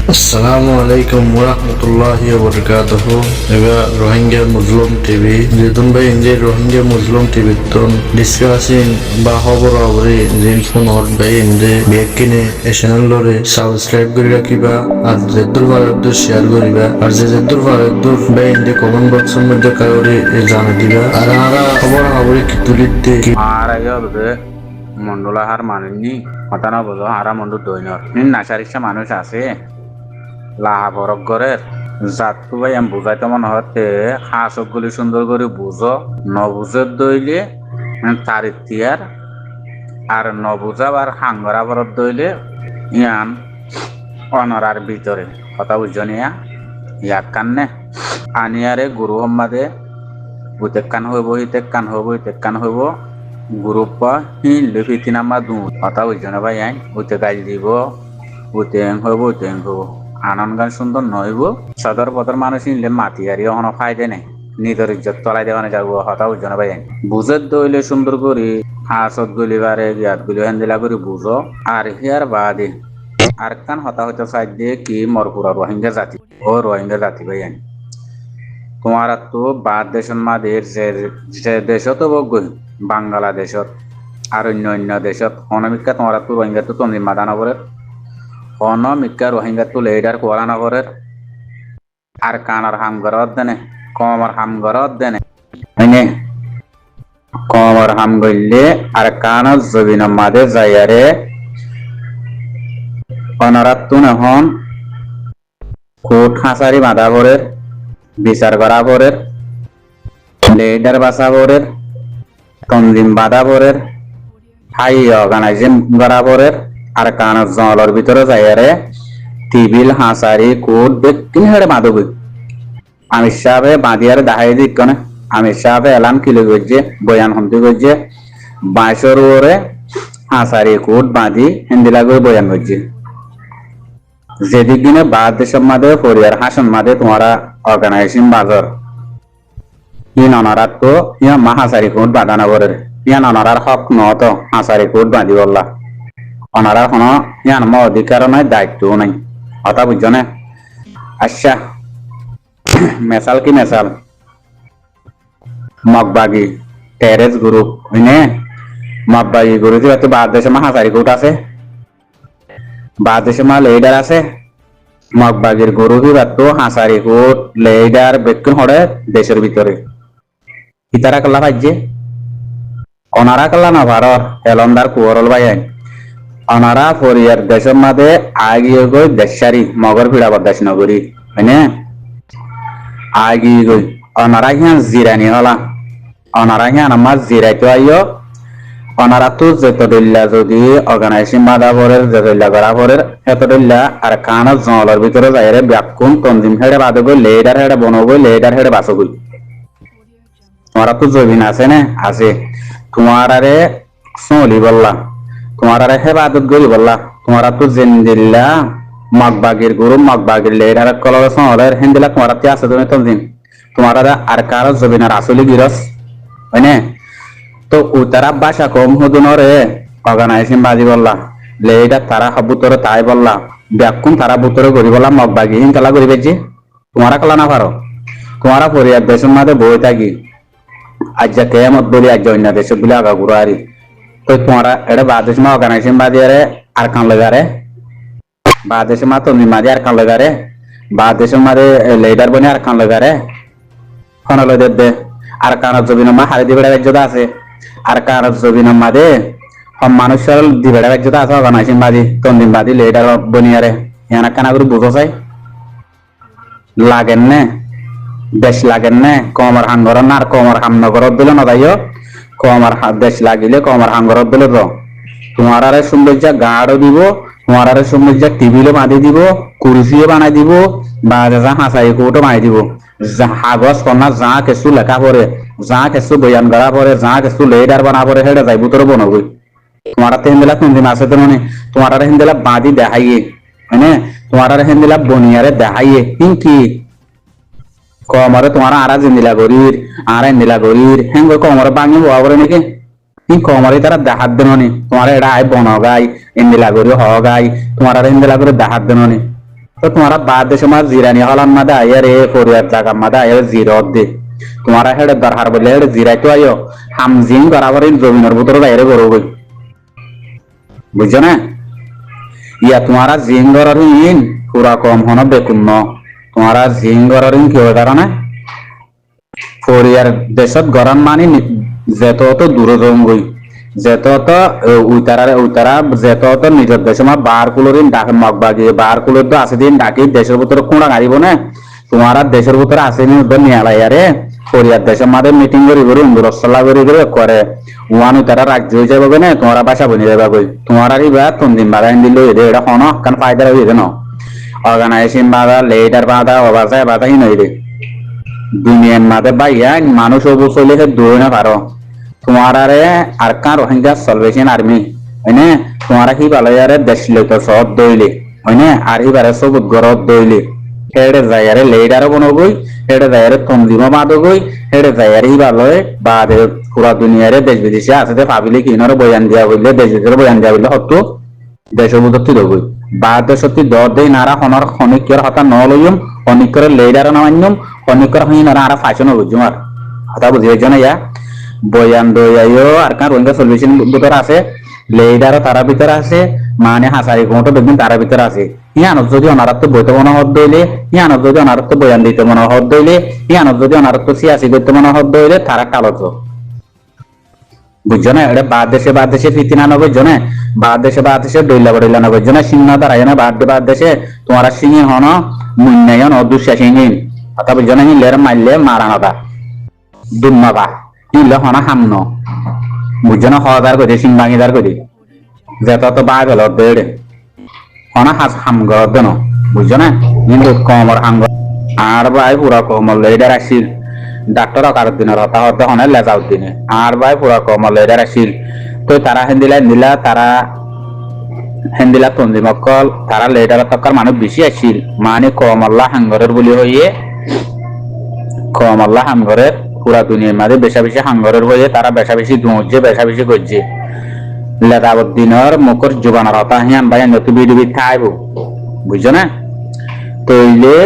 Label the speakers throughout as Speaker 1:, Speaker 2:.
Speaker 1: আসসালামু আলাইকুম ওরহমতুল্লাহি ওবরকাতুহু। এবা রোহিঙ্গা মুসলিম টিভি যেতুন ভাই ইন্দি রোহিঙ্গা মুসলিম টিভি তন ডিসকাসিং বা খবর খবরে জিন ফোনত ভাই ইন্দি বেকিনে এই চ্যানেলরে সাবস্ক্রাইব করে রাখিবা আর যেদুর ভারতদুর শেয়ার করিবা আর যেদুর ভারতদুর ভাই ইন্দি কমেন্ট বক্সের মধ্যে কাউরে জানা দিবা আর আমরা খবর খবরে কি তুলিতে
Speaker 2: আর আগে হবে মন্ডলা হার মানুষনি হতানা বোঝো হারা মন্ডল দৈনর নাসারিসা মানুষ আছে লাহা বরফ ঘরের জাতু ভাই আমি বুঝাইতে মনে হতে হাঁসক গুলি সুন্দর করে বুঝো নবুজের দইলে তারিখ তিয়ার আর নবুজাব আর হাঙ্গরা বরফ দইলে ইয়ান অনরার ভিতরে কথা বুঝছো নিয়া ইয়াক কান্নে আনিয়ারে গুরু হম্মাদে বুতেক কান হইব হিতেক কান হইব হিতেক কান হইব গ্রুপ হিনলে ফিতিনামা দু কথা বুঝছো না ভাই আইন উতে গাছ দিব উতে হইব উতে হইব আনন্দ গান সুন্দর নইব সদর পদর মানুষ নিলে মাতি আর অহনো ফায়দে নেই নিজের ইজ্জত তলাই দেওয়ানে যাবো হতা বুঝছো না ভাই বুঝের দইলে সুন্দর করি হাসত গুলিবারে গিয়াত গুলি হেন্দিলা করি বুঝো আর হিয়ার বাদে আর কান হতা হইতে চাই দিয়ে কি মরপুরা রোহিঙ্গা জাতি ও রোহিঙ্গা জাতি ভাই তোমার তো বাদ দেশের মাদের যে দেশত বগৈ বাংলাদেশত আর অন্য অন্য দেশত অনামিকা তোমার তো রোহিঙ্গা তো তন্দির মাদানগরের অনামিকা রোহিঙ্গা তো লেডার কোয়ালানগরের আর কানার হামগরত দেনে কমর হামগরত দেনে মানে কমর হাম গইলে আর কানার জবিন মাদে যাইয়ারে অনারাত তো নহন কোট হাসারি মাদাবরের বিচার বরাবরের লেডার বাসাবরের তনজিম বাদাবরের হাই অর্গানাইজিং বরাবরের আর কানার জলের ভিতরে যাইয়ারে টিবিল হাসারি কোট বেকিন হেড়ে বাঁধবই আমির সাহেবে বাঁধিয়ারে দাহাই দিক না আমির সাহেবে এলান কিলো গজ্জে বয়ান হন্তি গজ্জে 22 ওরে হাসারি কোট বাঁধি হিন্দিলা করে বয়ান গজ্জে যেদিক দিনে বাদ দেশের মাঝে পরিবার হাসন মাঝে তোমারা অর্গানাইজেশন বাজার ইন অনারাত তো ইয়া মা হাসারি কোট বাঁধানা করে ইয়ান অনারার হক নত হাসারি কোট বাঁধি বললা অনারার কোনো ইয়ান মা অধিকার নাই দায়িত্ব নাই কথা বুঝছো না আচ্ছা মেসাল কি মেসাল মগবাগি টেরেস গ্রুপ হইনে মগবাগি গ্রুপ যে বাদ দেশে মা হাসারি কোট আছে বাদ দেশে মা লেডার আছে মগবাগির গরু তো হাসারি কোট লেডার বেক্ষণ হড়ে দেশের ভিতরে ইতারা কাল্লা ভাজ্যে অনারা কাল্লা না ভারত এলন্দার কুয়রল ভাই অনারা ফরিয়ার দেশের মাঝে আগিয়ে গই দেশারি মগর ভিড়া বদাস নগরী হয়নে আগিয়ে গই অনারা হিয়ান জিরানি হলা অনারা হিয়ান আমার জিরাইতে আইয় অনারা তো যেতদিল্লা যদি অর্গানাইজেশন বাদাবরের যেতদিল্লা গড়াবরের এতদিল্লা আর কানা জলের ভিতরে যাইরে ব্যাকুম তনজিম হেড়ে বাদগই লেডার হেড়ে বনগই লেডার হেড়ে বাসগই তোমারা তো জবিন আছে না আছে তোমার আরে সলি বললা তোমার আরে হেবাদত গরি বললা তোমারা তো জিন্দিল্লা মগবাগির গুরু মগবাগির লেডার কলর সলের হিন্দিলা তোমারা তে আছে তুমি তনজিম তোমারা আর কারো জবিনার আসলে গিরস হয়নে তো উতারা ভাষা কম হুদুনরে অর্গানাইজেশন বাজি বললা লেডার তারা হবুতরে তাই বললা ব্যাকুম তারা বুতরে গরি বললা মগবাগি হিনকালা গরি বেজি তোমারা কলা না পারো তোমারা পরিবার দেশের মাঝে বই থাকি আজ যা কেমত বলি আজ অন্য দেশে বলে আগা ঘুরো আরি তো তোমারা এটা বাদ দেশ মা অর্গানাইজেশন বাজি আরে আর কান লাগারে বাদ দেশে মা তো মাঝে আর কান লাগারে বাদ দেশের মাঝে লেডার বনে আর কান লাগারে ফোন দে আর কানার জবিন মা হারি দিবে রাজ্যতা আছে আর কানার জবিন মাঝে সব মানুষের দিবে রাজ্যতা আছে অর্গানাইজেশন বাজি তন্দিম বাজি লেডার বনিয়ারে ইয়ানা কানা করে বুঝো চাই লাগেন নে দেশ লাগেন নে কমর হাঙ্গর না আর কমর হামনগরত দিলে না তাইও কমর দেশ লাগিলে কমর হাঙ্গরত দিলে তো তোমার আরে সৌন্দর্য গাঢ় দিব তোমার আরে সৌন্দর্য টিভিলে বাঁধি দিব কুরসিও বানাই দিব বা যা হাসাই কোটো বানাই দিব হাগজ কন্যা যা কিছু লেখা পড়ে যা কিছু বয়ান গড়া পড়ে যা কিছু লেডার বানা পড়ে হেডে যাই বুতরে বনবই তোমার হিন্দিলা কোনদিন আছে তো মানে তোমার হিন্দিলা বাঁধি দেখাইয়ে হ্যাঁ তোমার হিন্দিলা বনিয়ারে দেখাইয়ে কি কমরে তোমার আরা জিন্দিলা গরির আর ইন্দিলা গরির হ্যাঁ কমরে বাঙি হওয়া করে নাকি কমরে তারা দেখাত দেনি তোমার এটা আই বন গাই ইন্দিলা গরি হ গাই তোমার আর ইন্দিলা করে দেখাত দেনি তো তোমারা বাদ দেশে মা জিরানি হলান মাদা আয়ার এ ফরিয়ার জায়গা মাদা আয়ার জিরত দে তোমারা হেডে দরকার বললে হেডে জিরাই তো আইও হামজিং বরাবর জমিনের ভিতরে বাইরে করবই বুঝছো না ইয়া তোমারা জিং গরর ইন পুরা কম হন বেকুন ন তোমারা জিং গরর ইন কি হয় না ফরিয়ার দেশত গরম মানি যেত তো দূর জমগই যেত তো উইতারা যেত তো নিজের দেশে মা বার কুলোরিন ডাক মগবাগি বার কুলোর তো আছে দিন ডাকি দেশের ভিতরে কোনা গাড়িব না তোমারা দেশের ভিতরে আছে নি নিয়ে আরে ফরিয়ার দেশের মাদের মিটিং করি করি ইন্দুরসল্লা করি করে ওয়ান তারা রাজ্য হয়ে যাবে না তোমারা বাসা বনি যাবে কই তোমার আর ইবা তন্দিন বাধা দিল এটা হন কান ফায়দা হয়ে ন অর্গানাইজেশন বাধা লেটার বাধা অবাসায় বাধা হি নই রে দুনিয়ার মাঝে বাইয়া মানুষ অবচলে দূরে না পারো তোমারে আর কান রোহিঙ্গা সলভেশন আর্মি হয়নে তোমারা কি ভালো আরে দেশ লইতো সব দইলে হয়নে আর এবারে সবুত গরত দইলে হেডে যায়ারে লেডারও বনগই হেডে যায়ারে তন্দিম বাদগই হেডে যায়ারে ভালো বাদে পুরা দুনিয়ারে দেশ বিদেশে আছে ভাবিলে কিনারে বয়ান দিয়া বললে দেশ বিদেশের বয়ান দিয়া বললে হতো দেশের বুদ্ধি দগই বাদে সত্যি দর দেই নারা হনর খনিকের হতা ন লইম খনিকের লেডার নামান্যম খনিকের হই নারা আর ফাশন বুঝুম আর কথা বুঝিয়ে জন ইয়া বয়ান দইয়াইও আর কান রোহিঙ্গা সলিউশন ভিতর আছে লেডার তারা ভিতর আছে মানে হাসারি কোনটা দেখবেন তারা ভিতর আছে ইয়ানত যদি অনারত্ব বইতে মনে হত দইলে ইয়ানত যদি অনারত্ব বয়ান দিতে মনে হত দইলে ইয়ানত যদি অনারত্ব সিয়াসি করতে মনে হত দইলে তারা কালত বুঝছো না এটা বাদ দেশে ফিতিনা না বুঝছো না বাদ দেশে ডইলা না বুঝছো না সিংহ দাঁড়ায় না বাদ দেশে তোমারা সিংহে হন মুন্নায়ন অদুষ্যা সিংহী কথা বুঝছো না হিলের মারলে মারানাদা দুর্নাবা হিলে হন হামন বুঝছো না হদার করে সিং ভাঙিদার করে যেটা তো বাঘ হল দেড়ে হনা হাস হামগর দেন বুঝছো না কিন্তু কমর হামগ আর ভাই পুরা কমল লেডার আসিল ডাক্তার কার দিনের হতা হতে হনে লেজাউট দিনে আর ভাই পুরা কমল লেডার আসিল তো তারা হেন্দিলা তারা হেন্দিলা তন্দি মক্কল তারা লেডার তক্কার মানুষ বেশি আসিল মানে কমল্লা হাঙ্গরের বলি হইয়ে কমল্লা হাঙ্গরের পুরা দুনিয়ার মাঝে বেশি হাঙ্গরের হয়ে তারা বেশি ধুঁজছে বেশি করছে লেদাবদ্দিনের মুখর জোবানার হতা হিয়ান ভাই নতুন বিডিবি খাইব বুঝছো না তৈলে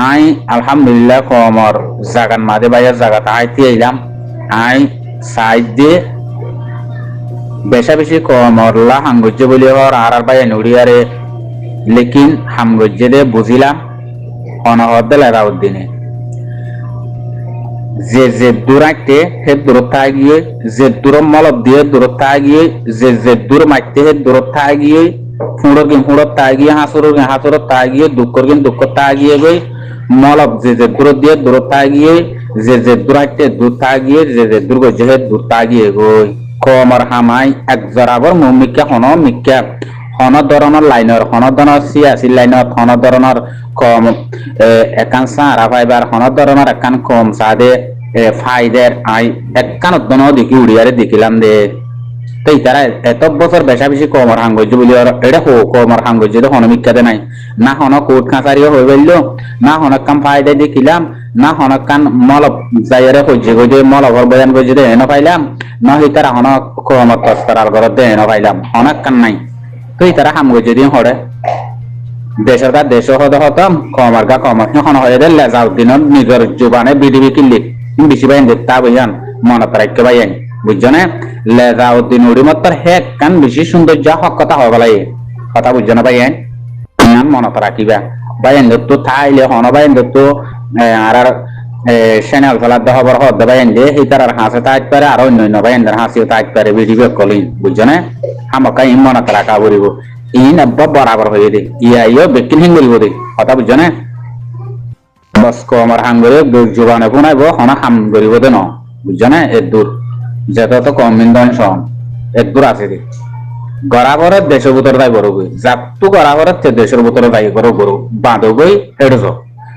Speaker 2: আই আলহামদুলিল্লাহ কমর জাগান মাঝে বাইরের জায়গাতে আইতে এলাম আই সাইড দিয়ে বেশি কমরলা হাঙ্গজ্য বলি হর আর বাইরে নুড়িয়ারে লেকিন হামগজ্য দিয়ে বুঝিলাম অনহদ লেদাবদ্দিনে যে দূর আঁকতে হে দূরত্ব গিয়ে যে দূর মলব দিয়ে দূরত্ব গিয়ে যে দূর মারতে হে দূরত্ব গিয়ে ফুড়র তা গিয়ে হাঁসুর তা গিয়ে দুঃখ তা গিয়ে গই মলব যে দূর দিয়ে দূরত্ব গিয়ে যে দূর আঁকতে দূর তা গিয়ে যে দূর গই হে দূর তা গিয়ে গই কমর হামাই এক জরাবর মিক্কা হন ধরনের লাইনের হন ধরনের সিয়াসি লাইনত হন ধরনের কম একান সারা ফাইবার হন ধরনের একান কম সাদে ফাইদের আই একান উদ্দন দেখি উড়িয়ারে দেখিলাম দে তাই তারা এত বছর বেশি কমর হাঙ্গজ্য বলি এটা হো কমর হাঙ্গজ্য তো হন মিক্কাতে নাই না হন কোর্ট কাছারিও হয়ে গেল না হন কাম ফাইদে দেখিলাম না হন কান মলব যাইয়ারে হইছে গই মলবর বয়ান গইছে দে এনে পাইলাম না হই তারা হন কমর তস্করার ঘরত দে এনে পাইলাম হন কান নাই তুই তারা হামগো যদি হরে দেশের গা দেশ হতে হতাম কমার গা কমার এখন হয়ে দিল লেজাউদ্দিনের নিজের জোবানে বিডিবি কিনলি বেশি বাইন তা বইয়ান মনে রাখতে বাইন বুঝছো না লেজাউদ্দিন উড়ি মত হেক কান বেশি সৌন্দর্য হক কথা হয় বলাই কথা বুঝছো না বাইন মনে রাখিবা বাইন তো থাইলে হন বাইন তো আর চ্যানেল ফেলার খবর হদ বাইন দে সেই তার হাসে তাইত পারে আর অন্য বাইন হাসিও তাইত পারে বিডিবি কলিন বুঝছো না আমাকে মনে রাখা বলিব ইন আব্বা বরাবর হয়ে দে ইয়া বেকিন হিং বলিব দে কথা বুঝছো না বস কমর হাঙ্গরে জোবানে পুনাইব হনা হাম করিব দে ন বুঝছো না এর দূর যেটা তো কম ইন্ধন এর দূর আছে দে গড়াবরের দেশের ভিতরে তাই বড় গই যাতু গড়াবরের দেশের ভিতরে তাই বড় গরু বাঁধো গই হেডেছ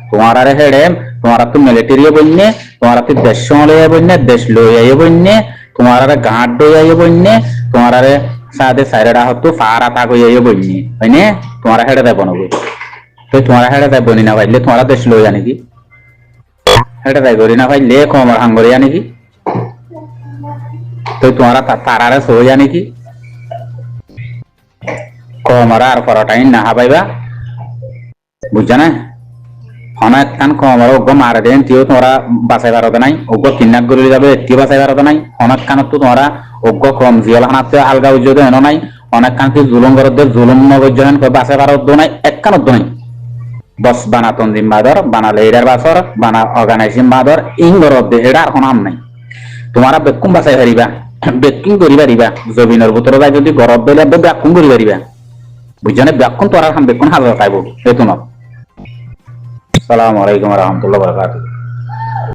Speaker 2: তোমার আরে হেডে তোমার তো মিলিটারি বন্যে তোমার তো দেশ লইয়া বন্যে দেশ লইয়া বন্যে তোমার আরে ঘাট লইয়া বন্যে তোমার আরে সাদে সাইরেডা হতো ফারা তা কইয়া বন্যে হয়নে তোমার হেডে দেব না গই তো তোমার হেডে দেব না ভাইলে তোমার দেশ লইয়া নাকি হেডে দেয় করি না ভাইলে কমর হাঙ্গরিয়া নাকি তো তোমার তারারে সইয়া নাকি কমরা আর পরটাই না হাবাইবা বুঝছো না অনেক কান কমরা ওগো মারা দেন তিও তোমরা বাসাই ভারত নাই ওগো কিন্নাক গড়ি যাবে এটি বাসাই ভারত নাই অনেক কানত তো তোমরা ওগো কম জিয়াল হানাতে আলগা উজ্জত এনো নাই অনেক কান কি জুলুম করতে জুলুম নবজ্জনন কই বাসাই ভারত দো নাই এক কানত নাই বস বানা তন্দিম বাদর বানা লেডার বাসর বানা অর্গানাইজিং বাদর ইং গরব দে এটা আর কোনো আম নাই তোমারা বেকুম বাসাই হারিবা বেকিং করি পারিবা জমিনের ভিতরে যাই যদি গরব বেলে ব্যাকুম করি পারিবা বুঝছো না ব্যাকুম তোরা বেকুন হাজার পাইব বেতন আসসালামু আলাইকুম রহমতুল্লাহ বরকাতুহ